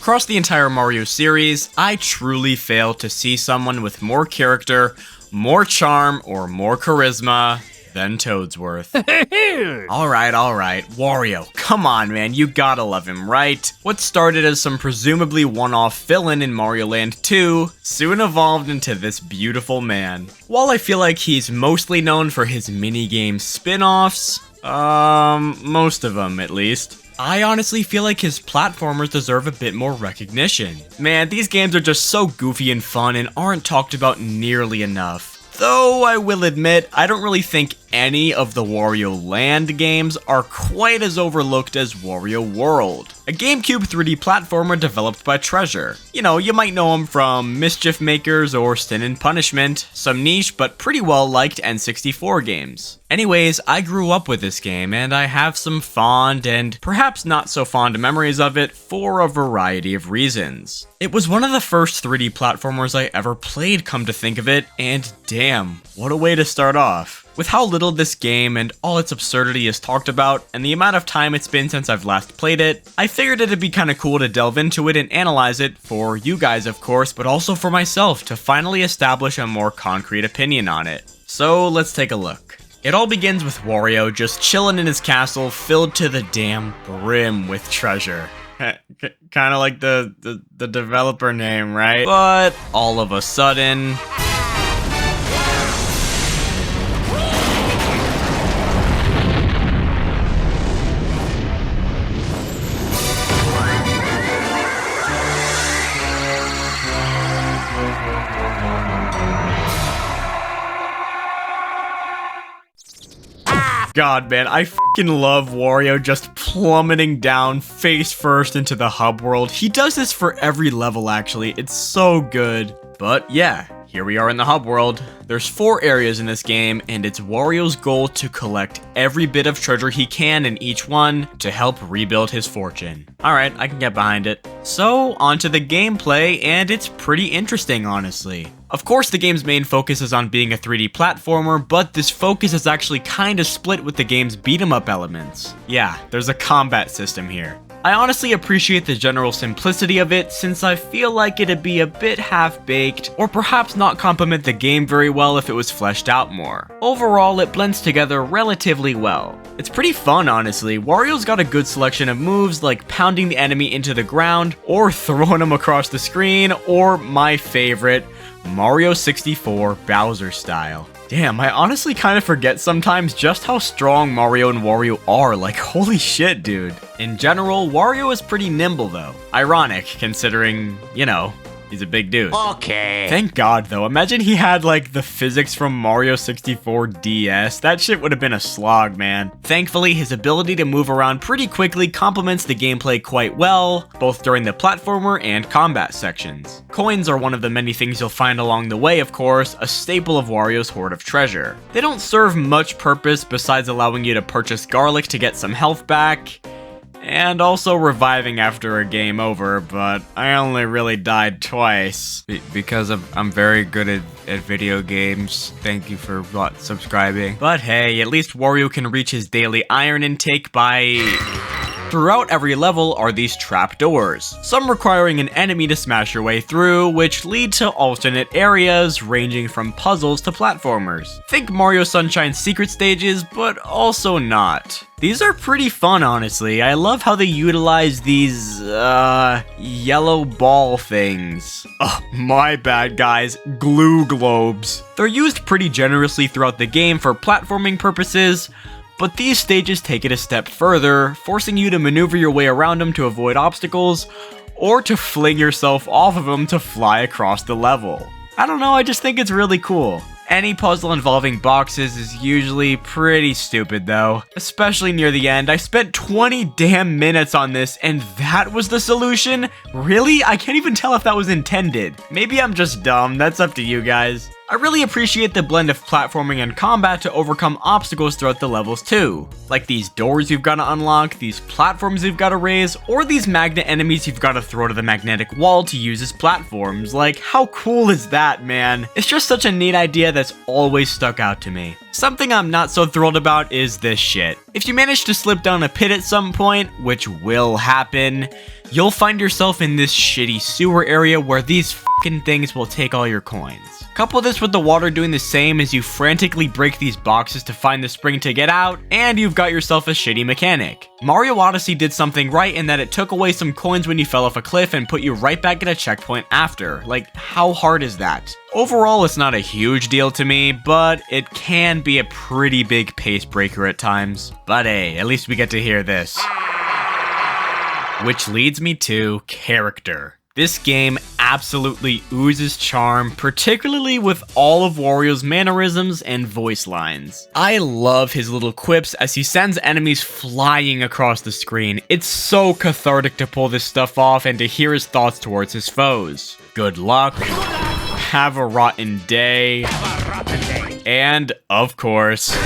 Across the entire Mario series, I truly fail to see someone with more character, more charm, or more charisma than Toadsworth. Alright, Wario, come on man, you gotta love him, right? What started as some presumably one-off fill-in in Mario Land 2 soon evolved into this beautiful man. While I feel like he's mostly known for his minigame spin-offs, most of them at least, I honestly feel like his platformers deserve a bit more recognition. Man, these games are just so goofy and fun and aren't talked about nearly enough. Though I will admit, I don't really think any of the Wario Land games are quite as overlooked as Wario World, a GameCube 3D platformer developed by Treasure. You know, you might know him from Mischief Makers or Sin and Punishment, some niche but pretty well liked N64 games. Anyways, I grew up with this game and I have some fond and perhaps not so fond memories of it for a variety of reasons. It was one of the first 3D platformers I ever played, come to think of it, and damn, what a way to start off. With how little this game and all its absurdity is talked about, and the amount of time it's been since I've last played it, I figured it'd be kinda cool to delve into it and analyze it, for you guys of course, but also for myself to finally establish a more concrete opinion on it. So let's take a look. It all begins with Wario just chilling in his castle filled to the damn brim with treasure. Kinda like the developer name, right? But all of a sudden... God, man, I fucking love Wario just plummeting down face first into the hub world. He does this for every level, actually. It's so good. But yeah, here we are in the hub world. There's 4 areas in this game, and it's Wario's goal to collect every bit of treasure he can in each one to help rebuild his fortune. Alright, I can get behind it. So, onto the gameplay, and it's pretty interesting, honestly. Of course, the game's main focus is on being a 3D platformer, but this focus is actually kinda split with the game's beat-em-up elements. Yeah, there's a combat system here. I honestly appreciate the general simplicity of it, since I feel like it'd be a bit half-baked, or perhaps not complement the game very well if it was fleshed out more. Overall, it blends together relatively well. It's pretty fun, honestly. Wario's got a good selection of moves like pounding the enemy into the ground, or throwing him across the screen, or my favorite, Mario 64 Bowser style. Damn, I honestly kind of forget sometimes just how strong Mario and Wario are, like holy shit, dude. In general, Wario is pretty nimble though. Ironic, considering, you know, he's a big dude. Okay. Thank God though, imagine he had like the physics from Mario 64 DS. That shit would have been a slog, man. Thankfully, his ability to move around pretty quickly complements the gameplay quite well, both during the platformer and combat sections. Coins are one of the many things you'll find along the way, of course, a staple of Wario's hoard of treasure. They don't serve much purpose besides allowing you to purchase garlic to get some health back, and also reviving after a game over, but I only really died twice. Because I'm very good at video games. Thank you for subscribing. But hey, at least Wario can reach his daily iron intake by... Throughout every level are these trapdoors, some requiring an enemy to smash your way through, which lead to alternate areas ranging from puzzles to platformers. Think Mario Sunshine's secret stages, but also not. These are pretty fun, honestly. I love how they utilize these, yellow ball things. Oh, my bad, guys. Glue globes. They're used pretty generously throughout the game for platforming purposes, but these stages take it a step further, forcing you to maneuver your way around them to avoid obstacles, or to fling yourself off of them to fly across the level. I don't know, I just think it's really cool. Any puzzle involving boxes is usually pretty stupid though, especially near the end. I spent 20 damn minutes on this and that was the solution? Really? I can't even tell if that was intended. Maybe I'm just dumb, that's up to you guys. I really appreciate the blend of platforming and combat to overcome obstacles throughout the levels too. Like these doors you've gotta unlock, these platforms you've gotta raise, or these magnet enemies you've gotta throw to the magnetic wall to use as platforms. Like, how cool is that, man? It's just such a neat idea that's always stuck out to me. Something I'm not so thrilled about is this shit. If you manage to slip down a pit at some point, which will happen, you'll find yourself in this shitty sewer area where these fucking things will take all your coins. Couple this with the water doing the same as you frantically break these boxes to find the spring to get out, and you've got yourself a shitty mechanic. Mario Odyssey did something right in that it took away some coins when you fell off a cliff and put you right back at a checkpoint after. Like, how hard is that? Overall, it's not a huge deal to me, but it can be a pretty big pace breaker at times. But hey, at least we get to hear this. Which leads me to character. This game absolutely oozes charm, particularly with all of Wario's mannerisms and voice lines. I love his little quips as he sends enemies flying across the screen. It's so cathartic to pull this stuff off and to hear his thoughts towards his foes. Good luck, have a rotten day, and of course,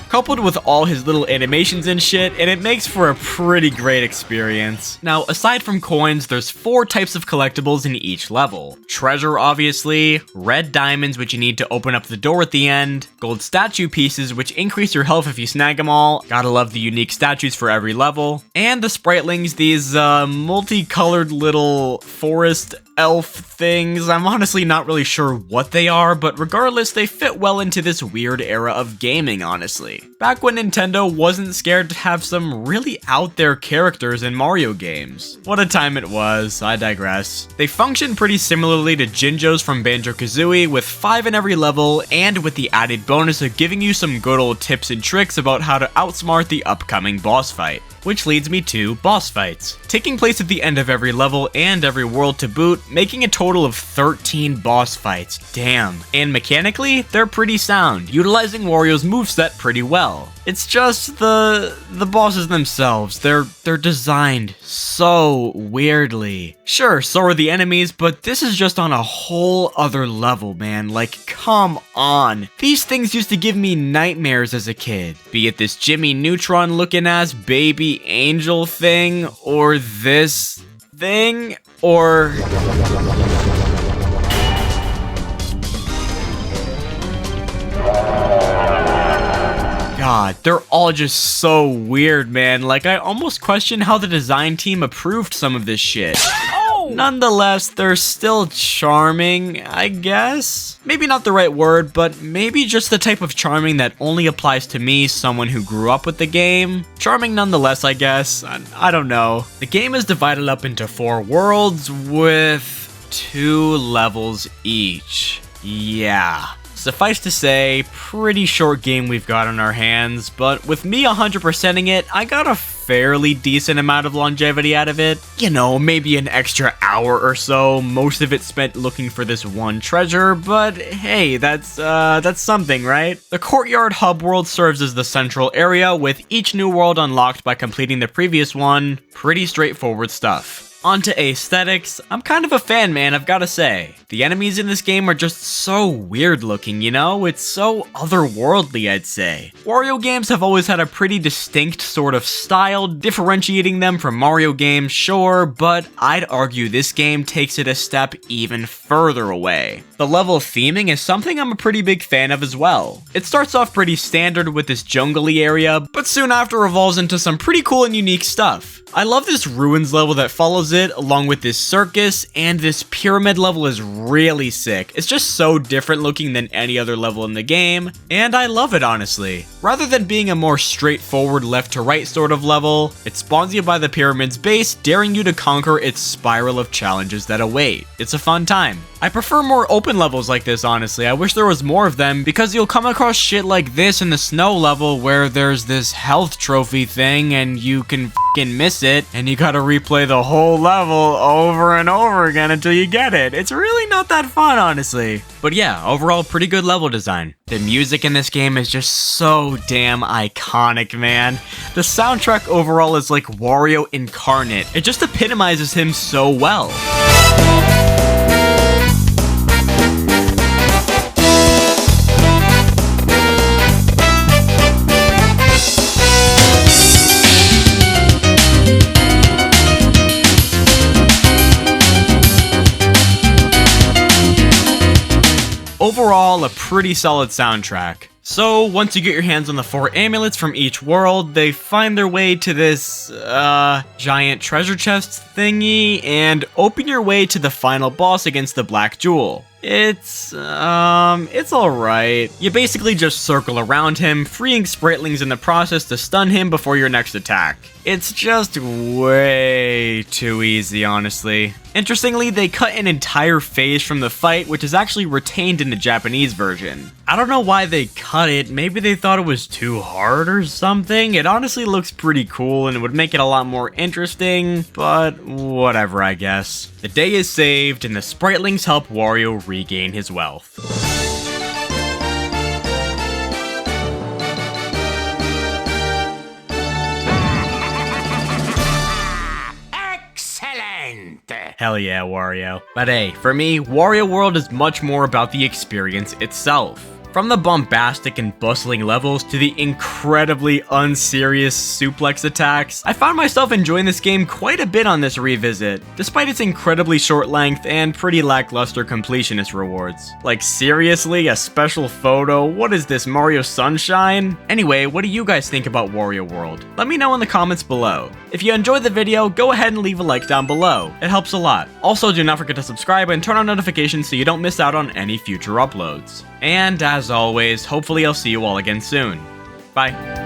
coupled with all his little animations and shit, and it makes for a pretty great experience. Now, aside from coins, there's 4 types of collectibles in each level. Treasure, obviously, red diamonds, which you need to open up the door at the end, gold statue pieces, which increase your health if you snag them all, gotta love the unique statues for every level, and the spritlings, these multicolored little forest elf things. I'm honestly not really sure what they are, but regardless, they fit well into this weird era of gaming, honestly. Back when Nintendo wasn't scared to have some really out there characters in Mario games. What a time it was, I digress. They function pretty similarly to Jinjos from Banjo-Kazooie, with 5 in every level, and with the added bonus of giving you some good old tips and tricks about how to outsmart the upcoming boss fight. Which leads me to boss fights, taking place at the end of every level and every world to boot, making a total of 13 boss fights, damn. And mechanically, they're pretty sound, utilizing Wario's moveset pretty well. It's just the bosses themselves, they're designed so weirdly. Sure, so are the enemies, but this is just on a whole other level, man. Like, come on. These things used to give me nightmares as a kid. Be it this Jimmy Neutron looking ass baby angel thing, or this thing, or... God, they're all just so weird, man. Like, I almost question how the design team approved some of this shit. Nonetheless, they're still charming, I guess? Maybe not the right word, but maybe just the type of charming that only applies to me, someone who grew up with the game. Charming nonetheless, I guess. I don't know. The game is divided up into 4 worlds with 2 levels each. Yeah. Suffice to say, pretty short game we've got on our hands, but with me 100%ing it, I got a fairly decent amount of longevity out of it. You know, maybe an extra hour or so, most of it spent looking for this one treasure, but hey, that's something, right? The Courtyard Hub World serves as the central area, with each new world unlocked by completing the previous one. Pretty straightforward stuff. Onto aesthetics, I'm kind of a fan, man, I've gotta say. The enemies in this game are just so weird looking, you know? It's so otherworldly, I'd say. Wario games have always had a pretty distinct sort of style, differentiating them from Mario games, sure, but I'd argue this game takes it a step even further away. The level theming is something I'm a pretty big fan of as well. It starts off pretty standard with this jungly area, but soon after evolves into some pretty cool and unique stuff. I love this ruins level that follows it, along with this circus, and this pyramid level is really sick. It's just so different looking than any other level in the game, and I love it honestly. Rather than being a more straightforward left to right sort of level, it spawns you by the pyramid's base, daring you to conquer its spiral of challenges that await. It's a fun time. I prefer more open levels like this, honestly. I wish there was more of them, because you'll come across shit like this in the snow level where there's this health trophy thing and you can f***ing miss it, and you gotta replay the whole level over and over again until you get it. It's really not that fun, honestly. But yeah, overall pretty good level design. The music in this game is just so damn iconic, man. The soundtrack overall is like Wario incarnate. It just epitomizes him so well. overall a pretty solid soundtrack. So, once you get your hands on the 4 amulets from each world, they find their way to this, giant treasure chest thingy, and open your way to the final boss against the Black Jewel. It's alright. You basically just circle around him, freeing Spritlings in the process to stun him before your next attack. It's just way too easy, honestly. Interestingly, they cut an entire phase from the fight, which is actually retained in the Japanese version. I don't know why they cut it, maybe they thought it was too hard or something. It honestly looks pretty cool and it would make it a lot more interesting, but whatever, I guess. The day is saved and the Spritlings help Wario regain his wealth. Hell yeah, Wario. But hey, for me, Wario World is much more about the experience itself. From the bombastic and bustling levels to the incredibly unserious suplex attacks, I found myself enjoying this game quite a bit on this revisit, despite its incredibly short length and pretty lackluster completionist rewards. Like seriously, a special photo? What is this, Mario Sunshine? Anyway, what do you guys think about Wario World? Let me know in the comments below. If you enjoyed the video, go ahead and leave a like down below. It helps a lot. Also, do not forget to subscribe and turn on notifications so you don't miss out on any future uploads. And as always, hopefully I'll see you all again soon. Bye.